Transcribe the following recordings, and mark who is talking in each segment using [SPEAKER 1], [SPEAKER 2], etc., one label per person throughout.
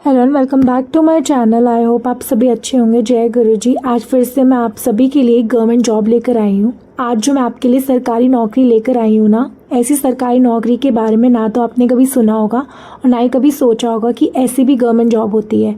[SPEAKER 1] Hello and welcome back to my channel. I hope आप सभी अच्छे होंगे। जय गुरु जी। आज फिर से मैं आप सभी के लिए गवर्नमेंट जॉब लेकर आई हूँ। आज जो मैं आपके लिए सरकारी नौकरी लेकर आई हूँ ना, ऐसी सरकारी नौकरी के बारे में ना तो आपने कभी सुना होगा और ना ही कभी सोचा होगा कि ऐसी भी गवर्नमेंट जॉब होती है।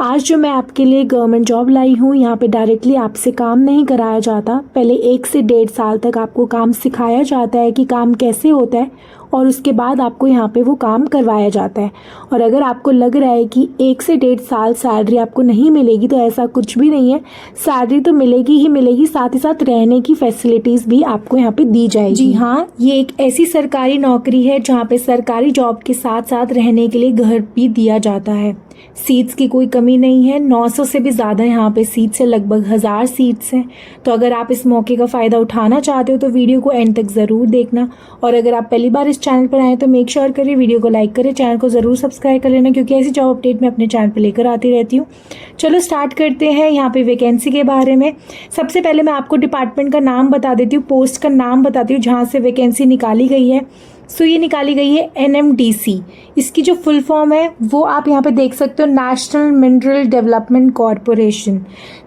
[SPEAKER 1] आज जो मैं आपके लिए गवर्नमेंट जॉब लाई हूँ, यहाँ पे डायरेक्टली आपसे काम नहीं कराया जाता। पहले 1 से 1.5 साल तक आपको काम सिखाया जाता है कि काम कैसे होता है और उसके बाद आपको यहाँ पे वो काम करवाया जाता है। और अगर आपको लग रहा है कि 1 से 1.5 साल सैलरी आपको नहीं मिलेगी, तो ऐसा कुछ भी नहीं है। सैलरी तो मिलेगी ही मिलेगी, साथ ही साथ रहने की फैसिलिटीज़ भी आपको यहाँ पे दी जाएगी। जी हाँ, ये एक ऐसी सरकारी नौकरी है जहाँ पे सरकारी जॉब के साथ साथ रहने के लिए घर भी दिया जाता है। सीट्स की कोई कमी नहीं है। 900 से भी ज़्यादा यहाँ पे सीट्स है, लगभग 1000 सीट्स हैं। तो अगर आप इस मौके का फ़ायदा उठाना चाहते हो तो वीडियो को एंड तक ज़रूर देखना। और अगर आप पहली बार इस चैनल पर आए तो मेक श्योर करिए वीडियो को लाइक करें, चैनल को ज़रूर सब्सक्राइब कर लेना, क्योंकि ऐसी जॉब अपडेट मैं अपने चैनल पर लेकर आती रहती हूँ। चलो स्टार्ट करते हैं यहाँ पे वैकेंसी के बारे में। सबसे पहले मैं आपको डिपार्टमेंट का नाम बता देती हूँ, पोस्ट का नाम बताती हूँ जहाँ से वैकेंसी निकाली गई है। सो ये निकाली गई है NMDC। इसकी जो फुल फॉर्म है वो आप यहाँ पे देख सकते हो, नेशनल मिनरल डेवलपमेंट कॉरपोरेशन।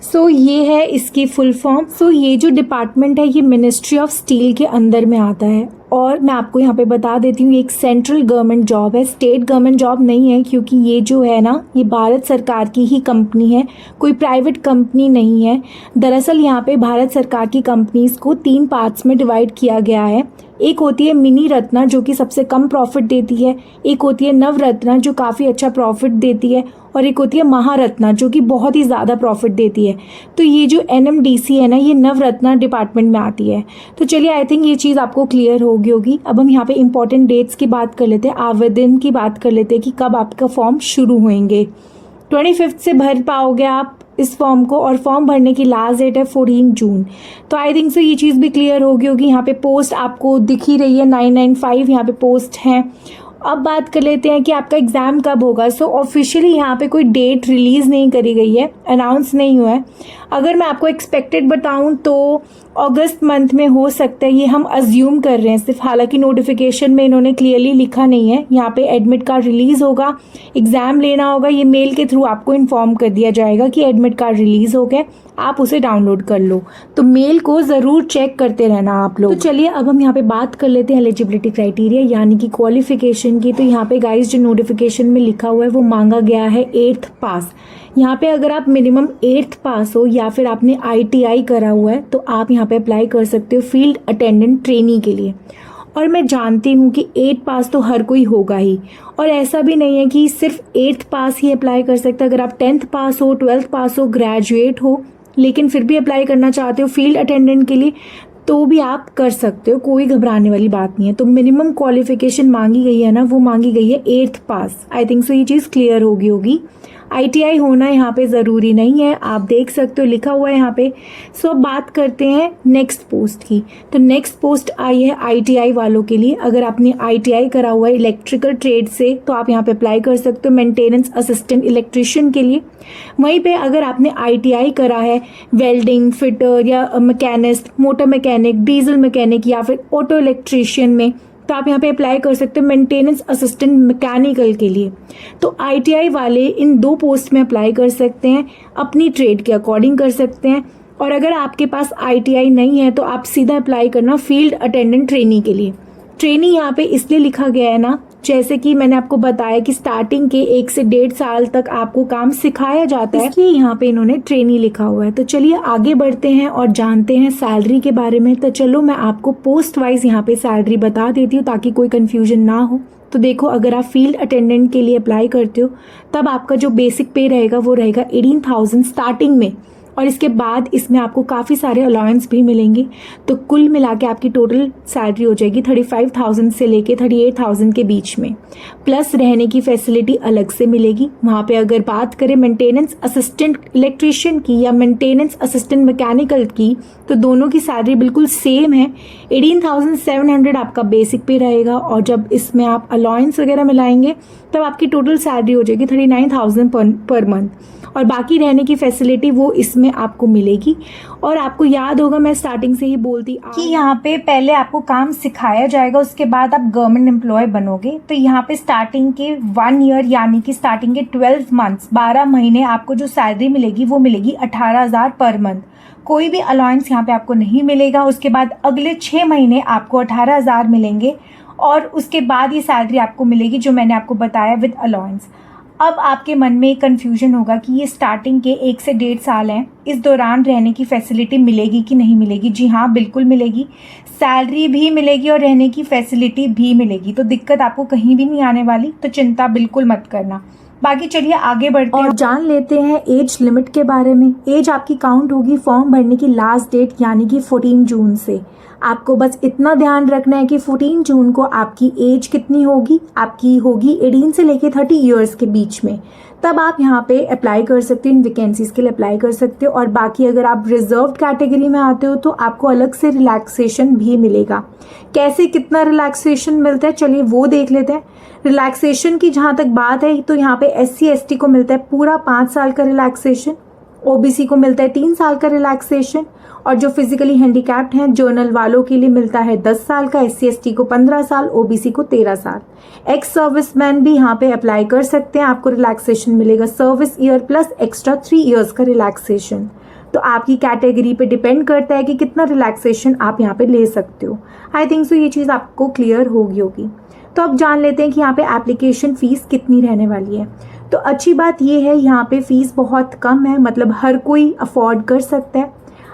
[SPEAKER 1] सो ये है इसकी फुल फॉर्म। सो ये जो डिपार्टमेंट है ये मिनिस्ट्री ऑफ स्टील के अंदर में आता है। और मैं आपको यहाँ पे बता देती हूँ, ये एक सेंट्रल गवर्नमेंट जॉब है, स्टेट गवर्नमेंट जॉब नहीं है, क्योंकि ये जो है ना, ये भारत सरकार की ही कंपनी है, कोई प्राइवेट कंपनी नहीं है। दरअसल यहाँ पे भारत सरकार की कंपनीज को 3 पार्ट्स में डिवाइड किया गया है। एक होती है मिनी रत्ना जो कि सबसे कम प्रॉफिट देती है, एक होती है नवरत्ना जो काफ़ी अच्छा प्रॉफिट देती है, और एक होती है महारत्ना जो कि बहुत ही ज़्यादा प्रॉफिट देती है। तो ये जो NMDC है ना, ये नवरत्ना डिपार्टमेंट में आती है। तो चलिए, आई थिंक ये चीज़ आपको क्लियर होगी। अब हम यहाँ पे इंपॉर्टेंट डेट्स की बात कर लेते हैं, आवेदन की बात कर लेते हैं कि कब आपका फॉर्म शुरू होंगे। 25 से भर पाओगे आप इस फॉर्म को, और फॉर्म भरने की लास्ट डेट है 14 जून। तो आई थिंक सो ये चीज़ भी क्लियर होगी। यहाँ पे पोस्ट आपको दिख ही रही है, 995 यहाँ पे पोस्ट हैं। अब बात कर लेते हैं कि आपका एग्ज़ाम कब होगा। सो ऑफिशियली यहाँ पे कोई डेट रिलीज़ नहीं करी गई है, अनाउंस नहीं हुआ है। अगर मैं आपको एक्सपेक्टेड बताऊँ तो अगस्त मंथ में हो सकता है, ये हम अज्यूम कर रहे हैं सिर्फ। हालांकि नोटिफिकेशन में इन्होंने क्लियरली लिखा नहीं है। यहाँ पे एडमिट कार्ड रिलीज़ होगा, एग्ज़ाम लेना होगा, ये मेल के थ्रू आपको इन्फॉर्म कर दिया जाएगा कि एडमिट कार्ड रिलीज़ हो गया, आप उसे डाउनलोड कर लो। तो मेल को ज़रूर चेक करते रहना आप लोग। तो चलिए, अब हम यहाँ पे बात कर लेते हैं एलिजिबिलिटी क्राइटेरिया यानी कि क्वालिफिकेशन की। तो यहाँ पे गाइस जो नोटिफिकेशन में लिखा हुआ है वो मांगा गया है 8th पास। यहाँ पे अगर आप मिनिमम 8th पास हो या फिर आपने ITI करा हुआ है तो आप यहाँ पे अप्लाई कर सकते हो फील्ड अटेंडेंट ट्रेनी के लिए। और मैं जानती हूँ कि 8 पास तो हर कोई होगा ही, और ऐसा भी नहीं है कि सिर्फ 8th पास ही अप्लाई कर सकते। अगर आप 10th पास हो, 12th पास हो, ग्रेजुएट हो, लेकिन फिर भी अप्लाई करना चाहते हो फील्ड अटेंडेंट के लिए, तो भी आप कर सकते हो, कोई घबराने वाली बात नहीं है। तो मिनिमम क्वालिफिकेशन मांगी गई है ना, वो मांगी गई है 8th pass. I think so ये चीज़ क्लियर होगी। ITI होना यहाँ पे ज़रूरी नहीं है, आप देख सकते हो लिखा हुआ है यहाँ पे। सो अब बात करते हैं नेक्स्ट पोस्ट की। तो नेक्स्ट पोस्ट आई है ITI वालों के लिए। अगर आपने ITI करा हुआ है इलेक्ट्रिकल ट्रेड से तो आप यहाँ पे अप्लाई कर सकते हो मेंटेनेंस असिस्टेंट इलेक्ट्रिशियन के लिए। वहीं पे अगर आपने ITI करा है वेल्डिंग, फिटर या machinist, motor mechanic, diesel mechanic या फिर ऑटो इलेक्ट्रिशियन में, तो आप यहाँ पे अप्लाई कर सकते हो मेंटेनेंस असिस्टेंट मैकेनिकल के लिए। तो ITI वाले इन 2 पोस्ट में अप्लाई कर सकते हैं, अपनी ट्रेड के अकॉर्डिंग कर सकते हैं। और अगर आपके पास ITI नहीं है तो आप सीधा अप्लाई करना फील्ड अटेंडेंट ट्रेनी के लिए। ट्रेनी यहाँ पे इसलिए लिखा गया है ना, जैसे कि मैंने आपको बताया कि स्टार्टिंग के 1 से 1.5 साल तक आपको काम सिखाया जाता है, इसलिए यहाँ पे इन्होंने ट्रेनी लिखा हुआ है। तो चलिए आगे बढ़ते हैं और जानते हैं सैलरी के बारे में। तो चलो मैं आपको पोस्ट वाइज यहाँ पे सैलरी बता देती हूँ ताकि कोई कंफ्यूजन ना हो। तो देखो, अगर आप फील्ड अटेंडेंट के लिए अप्लाई करते हो तब आपका जो बेसिक पे रहेगा वो रहेगा 18,000 स्टार्टिंग में, और इसके बाद इसमें आपको काफ़ी सारे अलाउंस भी मिलेंगे। तो कुल मिला के आपकी टोटल सैलरी हो जाएगी 35,000 से लेके 38,000 के बीच में, प्लस रहने की फैसिलिटी अलग से मिलेगी। वहाँ पे अगर बात करें मेंटेनेंस असिस्टेंट इलेक्ट्रिशियन की या मेंटेनेंस असिस्टेंट मैकेनिकल की, तो दोनों की सैलरी बिल्कुल सेम है। 18,700 आपका बेसिक पे रहेगा, और जब इसमें आप अलाउंस वगैरह मिलाएंगे तब आपकी टोटल सैलरी हो जाएगी 39,000 पर मंथ, और बाकी रहने की फैसिलिटी वो इसमें आपको मिलेगी। और आपको याद होगा मैं स्टार्टिंग से ही बोलती कि यहाँ पे पहले आपको काम सिखाया जाएगा, उसके बाद आप गवर्नमेंट एम्प्लॉय बनोगे। तो यहाँ पे स्टार्टिंग के 1 ईयर यानी कि स्टार्टिंग के 12 मंथ्स 12 महीने आपको जो सैलरी मिलेगी वो मिलेगी 18,000 पर मंथ। कोई भी अलाउंस यहाँ पे आपको नहीं मिलेगा। उसके बाद अगले 6 महीने आपको 18,000 मिलेंगे, और उसके बाद ये सैलरी आपको मिलेगी जो मैंने आपको बताया विद अलाउंस। अब आपके मन में एक कन्फ्यूजन होगा कि ये स्टार्टिंग के 1 से 1.5 साल हैं, इस दौरान रहने की फैसिलिटी मिलेगी कि नहीं मिलेगी। जी हाँ, बिल्कुल मिलेगी, सैलरी भी मिलेगी और रहने की फैसिलिटी भी मिलेगी। तो दिक्कत आपको कहीं भी नहीं आने वाली, तो चिंता बिल्कुल मत करना। बाकी चलिए आगे बढ़ते हैं और जान लेते हैं एज लिमिट के बारे में। एज आपकी काउंट होगी फॉर्म भरने की लास्ट डेट यानी कि 14 जून से। आपको बस इतना ध्यान रखना है कि 14 जून को आपकी एज कितनी होगी, आपकी होगी 18 से लेके 30 इयर्स के बीच में। तब आप यहाँ पे अप्लाई कर सकते हो, इन वैकेंसीज के लिए अप्लाई कर सकते हो। और बाकी अगर आप रिजर्व्ड कैटेगरी में आते हो तो आपको अलग से रिलैक्सेशन भी मिलेगा। कैसे, कितना रिलैक्सेशन मिलता है, चलिए वो देख लेते हैं। रिलैक्सेशन की जहाँ तक बात है तो यहाँ पे SC ST को मिलता है पूरा 5 साल का रिलैक्सेशन, OBC को मिलता है 3 साल का रिलैक्सेशन, और जो फिजिकली हैंडीकैप्ड हैं जर्नल वालों के लिए मिलता है 10 साल का, SC ST को 15 साल, OBC को 13 साल। एक्स सर्विसमैन भी यहाँ पे अप्लाई कर सकते हैं, आपको रिलैक्सेशन मिलेगा service year plus extra 3 years का रिलैक्सेशन। तो आपकी कैटेगरी पे डिपेंड करता है कि कितना रिलैक्सेशन आप यहाँ पे ले सकते हो। आई थिंक सो ये चीज़ आपको क्लियर होगी। तो अब जान लेते हैं कि यहाँ पे एप्लीकेशन फ़ीस कितनी रहने वाली है। तो अच्छी बात ये है यहाँ पे फ़ीस बहुत कम है, मतलब हर कोई अफोर्ड कर सकता है।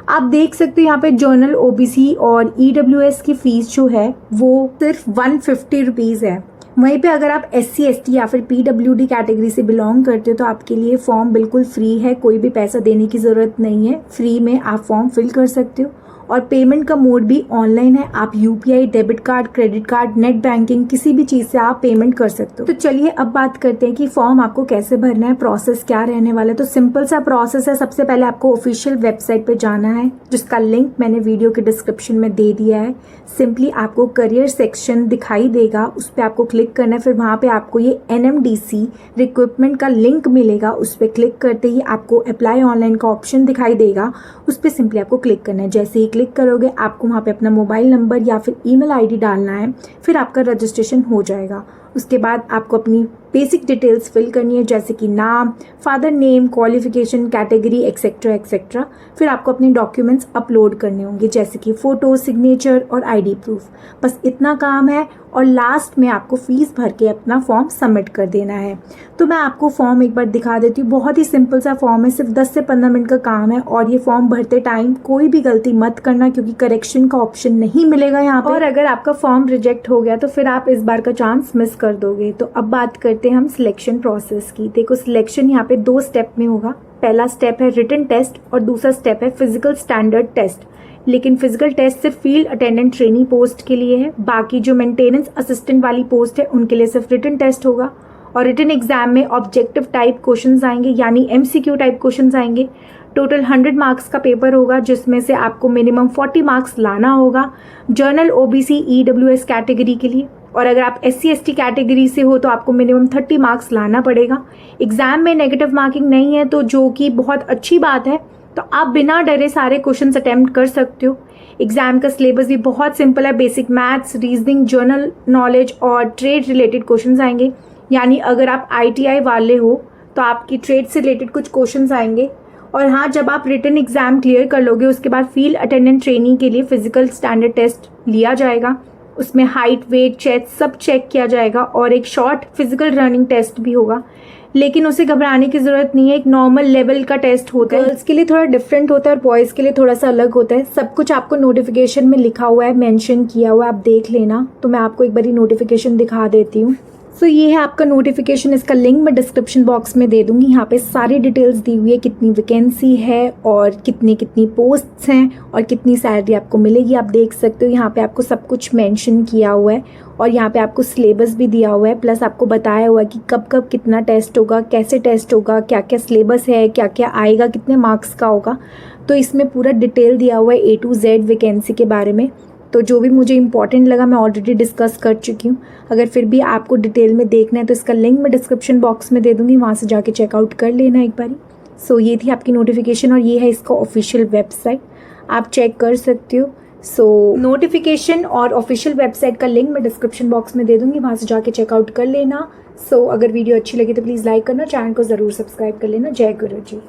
[SPEAKER 1] आप देख सकते हो यहाँ पे जर्नल, OBC और EWS की फ़ीस जो है वो सिर्फ 150 रुपीज़ है। वहीं पे अगर आप SC ST या फिर PWD कैटेगरी से बिलोंग करते हो तो आपके लिए फॉर्म बिल्कुल फ्री है, कोई भी पैसा देने की ज़रूरत नहीं है, फ्री में आप फॉर्म फिल कर सकते हो। और पेमेंट का मोड भी ऑनलाइन है, आप UPI, debit card, credit card, net banking किसी भी चीज़ से आप पेमेंट कर सकते हो। तो चलिए अब बात करते हैं कि फॉर्म आपको कैसे भरना है, प्रोसेस क्या रहने वाला है। तो सिंपल सा प्रोसेस है। सबसे पहले आपको ऑफिशियल वेबसाइट पे जाना है, जिसका लिंक मैंने वीडियो के डिस्क्रिप्शन में दे दिया है। सिंपली आपको करियर सेक्शन दिखाई देगा, उस पर आपको क्लिक करना है। फिर वहाँ पे आपको ये NMDC रिक्रूटमेंट का लिंक मिलेगा, उस पर क्लिक करते ही आपको अप्लाई ऑनलाइन का ऑप्शन दिखाई देगा, उस पर सिंपली आपको क्लिक करना है। जैसे ही क्लिक करोगे आपको वहाँ पे अपना मोबाइल नंबर या फिर ईमेल ID डालना है, फिर आपका रजिस्ट्रेशन हो जाएगा। उसके बाद आपको अपनी बेसिक डिटेल्स फिल करनी है, जैसे कि नाम, father name, qualification, category, etcetera etcetera. फिर आपको अपने डॉक्यूमेंट्स अपलोड करने होंगे, जैसे कि फ़ोटो, सिग्नेचर और ID प्रूफ। बस इतना काम है, और लास्ट में आपको फ़ीस भर के अपना फॉर्म सबमिट कर देना है। तो मैं आपको फॉर्म एक बार दिखा देती हूँ। बहुत ही सिंपल सा फॉर्म है, सिर्फ 10 से 15 मिनट का काम है। और ये फॉर्म भरते टाइम कोई भी गलती मत करना, क्योंकि करेक्शन का ऑप्शन नहीं मिलेगा यहाँ पे। और अगर आपका फॉर्म रिजेक्ट हो गया तो फिर आप इस बार का चांस मिस कर दोगे। तो अब बात करते हैं हम सिलेक्शन प्रोसेस की। देखो, सिलेक्शन यहाँ पे 2 स्टेप में होगा। पहला स्टेप है रिटन टेस्ट और दूसरा स्टेप है फिजिकल स्टैंडर्ड टेस्ट। लेकिन फिजिकल टेस्ट सिर्फ फील्ड अटेंडेंट ट्रेनी पोस्ट के लिए है, बाकी जो मेंटेनेंस असिस्टेंट वाली पोस्ट है उनके लिए सिर्फ रिटन टेस्ट होगा। और रिटन एग्जाम में ऑब्जेक्टिव टाइप क्वेश्चंस आएंगे, यानी MCQ टाइप क्वेश्चंस आएंगे। टोटल 100 मार्क्स का पेपर होगा, जिसमें से आपको मिनिमम 40 मार्क्स लाना होगा जर्नल, OBC, EWS कैटेगरी के लिए। और अगर आप SC ST कैटेगरी से हो तो आपको मिनिमम 30 मार्क्स लाना पड़ेगा। एग्जाम में नेगेटिव मार्किंग नहीं है, तो जो कि बहुत अच्छी बात है। तो आप बिना डरे सारे क्वेश्चंस अटेम्प्ट कर सकते हो। एग्जाम का सिलेबस भी बहुत सिंपल है। Basic maths, reasoning, general knowledge और ट्रेड रिलेटेड क्वेश्चंस आएंगे। यानी अगर आप ITI वाले हो तो आपकी ट्रेड से रिलेटेड कुछ क्वेश्चंस आएंगे। और हाँ, जब आप रिटन एग्जाम क्लियर कर लोगे उसके बाद फील्ड अटेंडेंट ट्रेनिंग के लिए फिजिकल स्टैंडर्ड टेस्ट लिया जाएगा। उसमें हाइट, वेट, चेस्ट सब चेक किया जाएगा, और एक शॉर्ट फिजिकल रनिंग टेस्ट भी होगा। लेकिन उसे घबराने की ज़रूरत नहीं है, एक नॉर्मल लेवल का टेस्ट होता है। गर्ल्स के लिए थोड़ा डिफरेंट होता है और बॉयज़ के लिए थोड़ा सा अलग होता है। सब कुछ आपको नोटिफिकेशन में लिखा हुआ है, मेंशन किया हुआ है, आप देख लेना। तो मैं आपको एक बारी नोटिफिकेशन दिखा देती हूँ। सो ये है आपका नोटिफिकेशन, इसका लिंक मैं डिस्क्रिप्शन बॉक्स में दे दूंगी। यहाँ पे सारी डिटेल्स दी हुई है, कितनी वैकेंसी है और कितनी कितनी पोस्ट्स हैं और कितनी सैलरी आपको मिलेगी। आप देख सकते हो यहाँ पे आपको सब कुछ मेंशन किया हुआ है, और यहाँ पे आपको सिलेबस भी दिया हुआ है, प्लस आपको बताया हुआ है कि कब कब कितना टेस्ट होगा, कैसे टेस्ट होगा, क्या क्या सिलेबस है, क्या क्या आएगा, कितने मार्क्स का होगा। तो इसमें पूरा डिटेल दिया हुआ है A to Z वैकेंसी के बारे में। तो जो भी मुझे इंपॉर्टेंट लगा मैं ऑलरेडी डिस्कस कर चुकी हूँ। अगर फिर भी आपको डिटेल में देखना है तो इसका लिंक मैं डिस्क्रिप्शन बॉक्स में दे दूँगी, वहाँ से जाके चेकआउट कर लेना एक बारी। सो ये थी आपकी नोटिफिकेशन और ये है इसका ऑफिशियल वेबसाइट, आप चेक कर सकते हो। सो नोटिफिकेशन और ऑफिशियल वेबसाइट का लिंक मैं डिस्क्रिप्शन बॉक्स में दे दूँगी, वहाँ से जाके चेकआउट कर लेना। सो अगर वीडियो अच्छी लगी तो प्लीज़ लाइक करना, चैनल को ज़रूर सब्सक्राइब कर लेना। जय गुरु जी।